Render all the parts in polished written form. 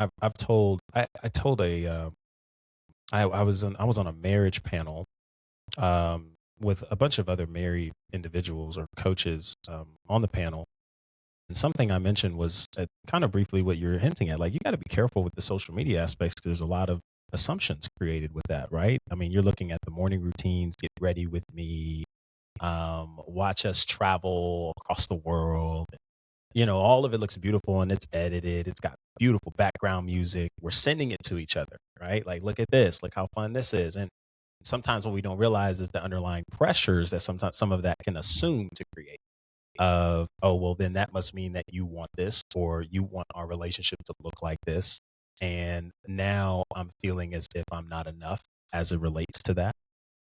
I've told I told a I was on a marriage panel with a bunch of other married individuals or coaches on the panel. And something I mentioned was kind of briefly what you're hinting at. Like, you got to be careful with the social media aspects 'cause there's a lot of assumptions created with that, right? I mean, you're looking at the morning routines, get ready with me, watch us travel across the world. All of it looks beautiful and it's edited. It's got beautiful background music. We're sending it to each other, right? Like, look at this. Look how fun this is. And sometimes what we don't realize is the underlying pressures that sometimes some of that can assume to create of, oh, well, then that must mean that you want this or you want our relationship to look like this. And now I'm feeling as if I'm not enough as it relates to that.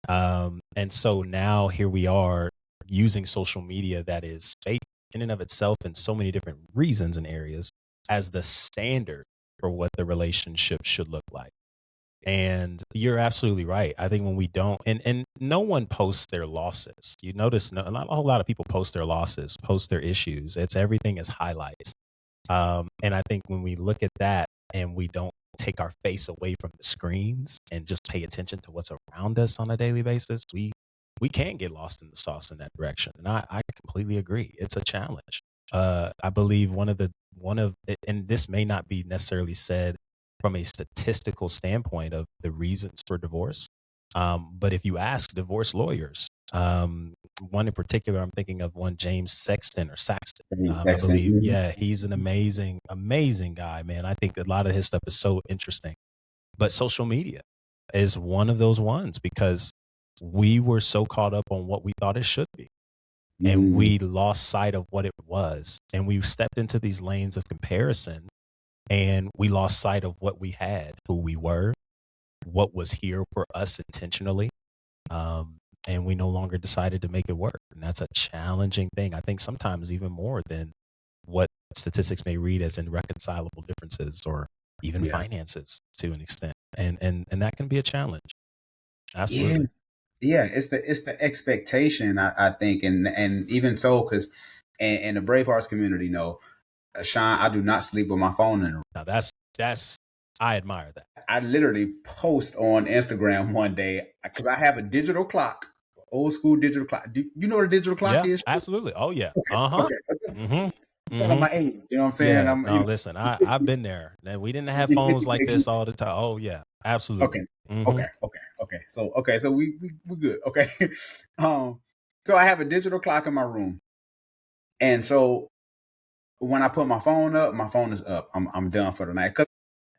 And so now here we are using social media that is fake in and of itself in so many different reasons and areas as the standard for what the relationship should look like. And you're absolutely right. I think when we don't, and no one posts their losses. You notice not a whole lot of people post their losses, post their issues. It's everything is highlights. And I think when we look at that and we don't take our face away from the screens and just pay attention to what's around us on a daily basis, we can get lost in the sauce in that direction. And I completely agree. It's a challenge. I believe and this may not be necessarily said from a statistical standpoint of the reasons for divorce. But if you ask divorce lawyers, one in particular, I'm thinking of one James Sexton or Saxton. I Texting. believe, yeah, he's an amazing, amazing guy, man. I think a lot of his stuff is so interesting. But social media is one of those ones because we were so caught up on what we thought it should be. And Mhm. we lost sight of what it was. And we stepped into these lanes of comparison and we lost sight of what we had, who we were, what was here for us intentionally. And we no longer decided to make it work. And that's a challenging thing. I think sometimes even more than what statistics may read as irreconcilable differences or even Yeah. finances to an extent. And that can be a challenge. Yeah. Absolutely. Yeah. It's the expectation, I think. And even so, because in the Brave Hearts community, Sean, I do not sleep with my phone in the room. Now that's I admire that. I literally post on Instagram one day because I have a digital clock, old school digital clock. Do you know what a digital clock Yeah, is? absolutely. Oh yeah. Okay, Uh-huh. okay. Mm-hmm. Telling Mm-hmm. my age, you know what I'm saying? Yeah. No, listen, I've been there. And we didn't have phones like this all the time. Oh yeah, absolutely. okay, Mm-hmm. okay. So we good. Okay, um, so I have a digital clock in my room, and so when I put my phone up, my phone is up. I'm done for the night. Cause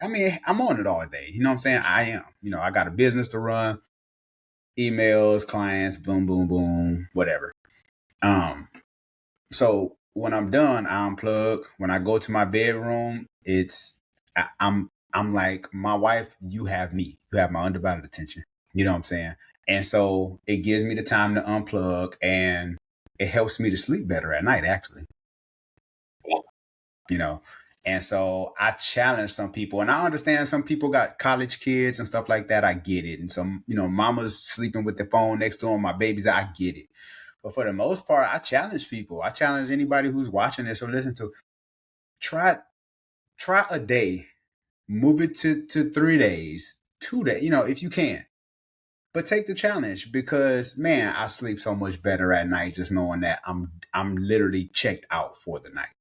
I mean, I'm on it all day. You know what I'm saying? I am. I got a business to run, emails, clients, boom, boom, boom, whatever. Um, so when I'm done, I unplug. When I go to my bedroom, I'm like, my wife, you have me. You have my undivided attention. You know what I'm saying? And so it gives me the time to unplug and it helps me to sleep better at night, actually. You know. And so I challenge some people, and I understand some people got college kids and stuff like that. I get it. And some, mamas sleeping with the phone next to them, my babies, I get it. But for the most part, I challenge people. I challenge anybody who's watching this or listening to try try a day, move it to 3 days, 2 days, if you can. But take the challenge because man, I sleep so much better at night just knowing that I'm literally checked out for the night.